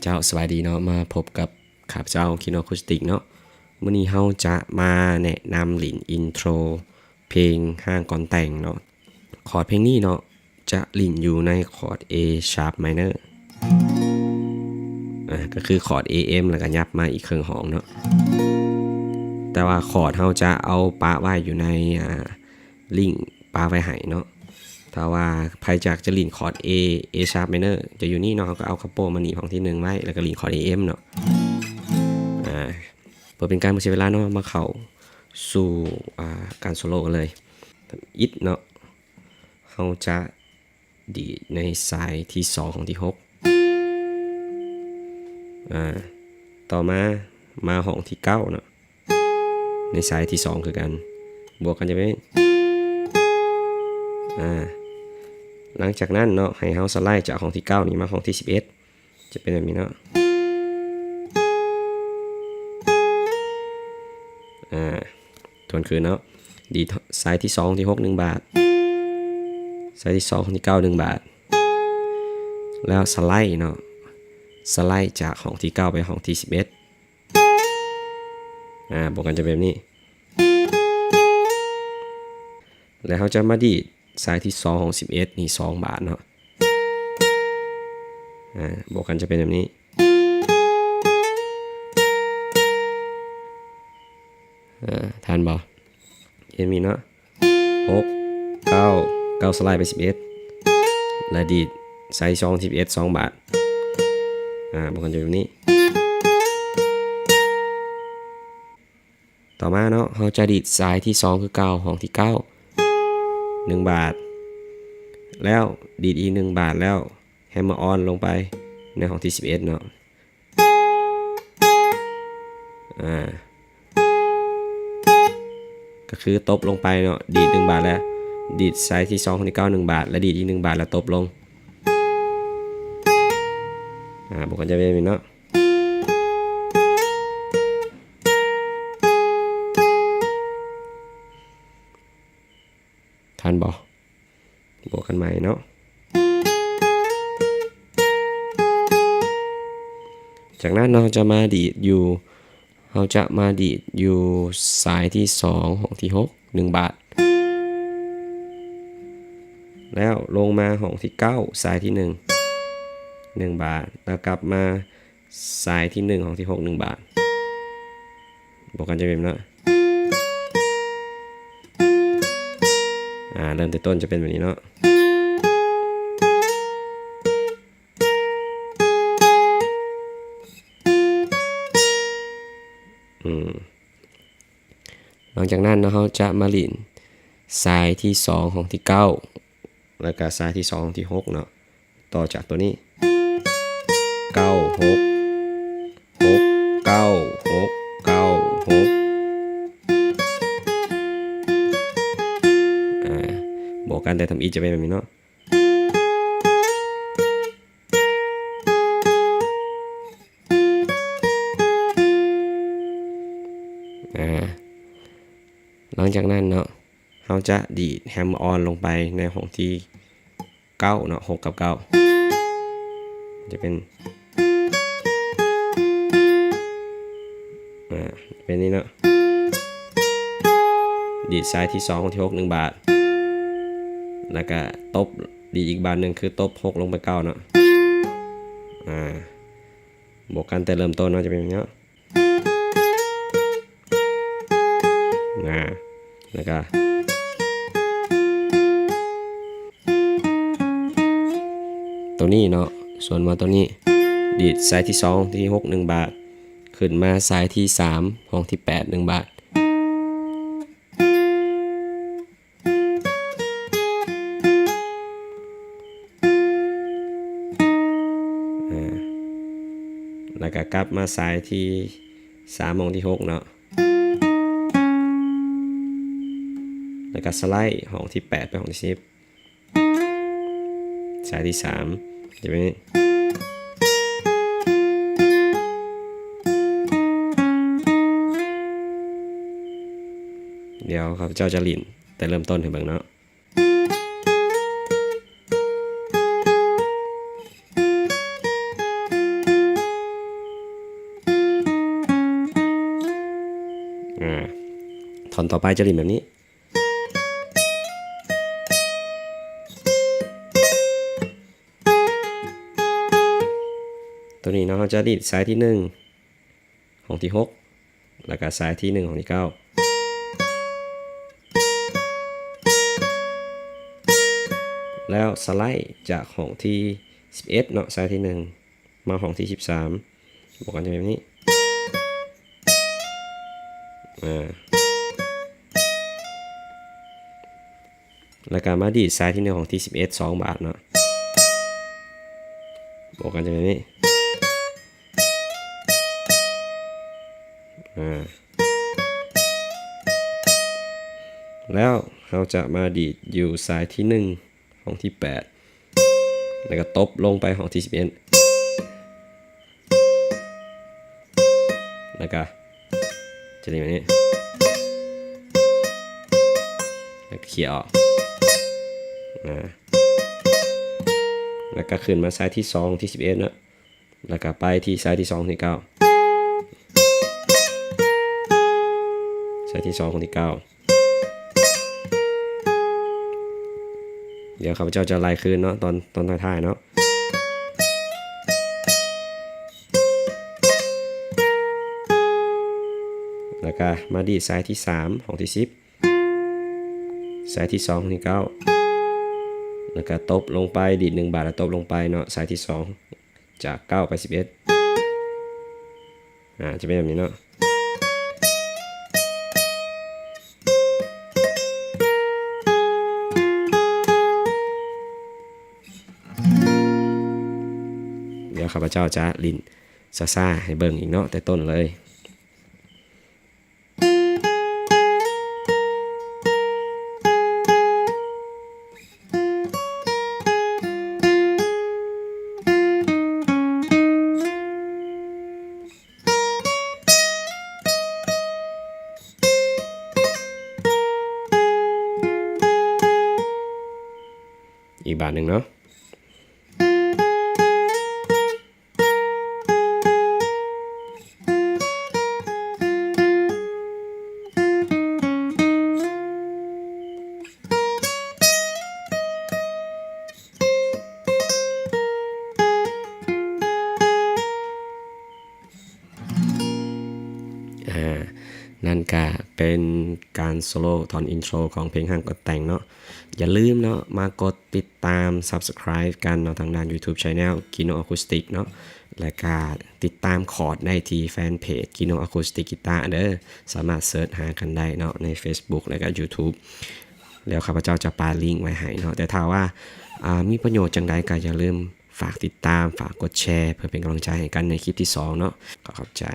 เจ้าสวัสดีเนาะมาพบกับข้าพเจ้าคิโนอะคูสติกเนาะมื้อนี้เฮาจะมาแนะนำลินอินโทรเพลงห้างก่อนแต่งเนาะคอร์ดเพลงนี้เนาะจะลินอยู่ในคอร์ด A sharp minor ก็คือคอร์ด AM แล้วก็ยับมาอีกครึ่งห้องเนาะแต่ว่าคอร์ดเฮาจะเอาปะไว้อยู่ในลิงปะไว้ให้เนาะถ้าว่าใครจากจะลินคอร์ด A sharp minor จะอยู่นี่เนาะก็เอาคาโปมาหนีบของที่1ไว้แล้วก็ลินคอร์ด AM เนาะเพื่อเป็นการไม่เสียเวลาเนาะมาเข้าสู่การโซโล่กันเลยอิดเนาะเราจะดีดในสายที่2ของที่6ต่อมาห้องที่9เนาะในสายที่2คือกันบวกกันจะเป็นหลังจากนั้นเนาะให้เฮาสไลด์จากห้องที่9นี้มาห้องที่11จะเป็นแบบนี้เนาะทวนคืนเนาะดีสายที่2ที่6 1 บาทสายที่2ที่9 1 บาทแล้วสไลด์เนาะสไลด์จากห้องที่9ไปห้องที่11บวกกันจะเป็นแบบนี้แล้วเขาจะมาดีดสายที่2ของ11นี่2 บาทเนาะบวกกันจะเป็นแบบนี้ทันบ่เห็นมีเนาะ6 9 9สไลด์ไป11และดีดสาย2 11 2 บาทบวกกันจะแบบนี้ต่อมาเนาะเขาจะดีดสายที่2คือ9ห้องที่9 1 บาทแล้วดีดอีก1 บาทแล้วแฮมเมอร์ออนลงไปในห้องที่11เนาะก็คือตบลงไปเนาะดีด1 บาทแล้วดีดสายที่2ห้องที่9 1 บาทแล้วดีดอีก1 บาทแล้วตบลงบวกกันจะเป็นเนาะทันบ่บวกกันใหม่เนาะจากนั้นเราจะมาดีดอยู่สายที่2ห้องที่6 1 บาทแล้วลงมาห้องที่9สายที่1 บาทแล้วกลับมาสายที่1ห้องที่6 1 บาทบวกกันจะเป็นเนาะเริ่มแต่ต้นจะเป็นแบบนี้เนาะหลังจากนั้นเราจะมาลินสายที่2ของที่9แล้วก็สายที่2ของที่6เนาะต่อจากตัวนี้9 6 6 9 6 9 6บวกกันแต่ทำอีจะเป็นแบบนี้เนาะหลังจากนั้นเนาะเราจะดีดแฮมออนลงไปในห้องที่9เนาะ6 กับ 9จะเป็นนี้เนาะดีดสายที่2ของที่6 1 บาทแล้วก็ตบดีอีกบาทหนึ่งคือตบ6ลงไป9เนาะบวกกันแต่เริ่มต้นเนาะจะเป็นอย่างนี้แล้วก็ตัวนี้เนาะส่วนมาตัวนี้ดีดสายที่2ที่6 1 บาทขึ้นมาสายที่3ห้องที่8 1 บาทแล้วก็กลับมาสายที่3ห้องที่6เนาะแล้วก็สไลด์ห้องที่8ไปห้องที่10สายที่3จะเป็นเดี๋ยวครับเจ้าจะลินแต่เริ่มต้นถึงเบิ่งเนาะ ห อนต่อไปจะลิ้นแบบนี้ตัวนี้เนาะเราจะดีดสายที่1ของที่6แล้วก็สายที่1ของที่9แล้วสไลด์จากห้องที่11เนาะสายที่1มาห้องที่13บอกกันจะแบบนี้แล้วก็มาดีดสายที่1ของที่11 2 บาทเนาะบอกกันจะแบบนี้แล้วเราจะมาดีดอยู่สายที่1ของที่8แล้วก็ตบลงไปของที่11แล้วก็จะได้แบบนี้แล้วก็เขี่ยออกแล้วก็ขึ้นมาสายที่2ที่11นะแล้วก็ไปที่สายที่2ที่9สายที่2ของที่9เดี๋ยวข้าพเจ้าจะไล่คืนเนาะตอนท้ายๆเนาะแล้วก็มาดีดสายที่3ของที่10สายที่2ของที่9แล้วก็ตบลงไปดีด1 บาทแล้วตบลงไปเนาะสายที่2จาก9ไป11จะเป็นแบบนี้เนาะเดี๋ยวข้าพเจ้าจะลิ้นซ่าๆให้เบิ่งอีกเนาะแต่ต้นเลยอีกบาทหนึ่งเนาะนั่นก็เป็นการโซโล่ตอนอินโทรของเพลงห้างกดแต่งเนาะอย่าลืมเนาะมากดติดตาม Subscribe กันเนาะทางด้าน YouTube Channel Kino Acoustic เนาะและก็ติดตามคอร์ดได้ที่แฟนเพจ Kino Acoustic Guitar เด้อสามารถเสิร์ชหากันได้เนาะใน Facebook และก็ YouTube แล้วข้าพเจ้าจะปาลิงก์ไว้ให้เนาะแต่ถ้าว่ามีประโยชน์จังใดก็อย่าลืมฝากติดตามฝากกดแชร์เพื่อเป็นกำลังใจให้กันในคลิปที่2เนาะขอบใจ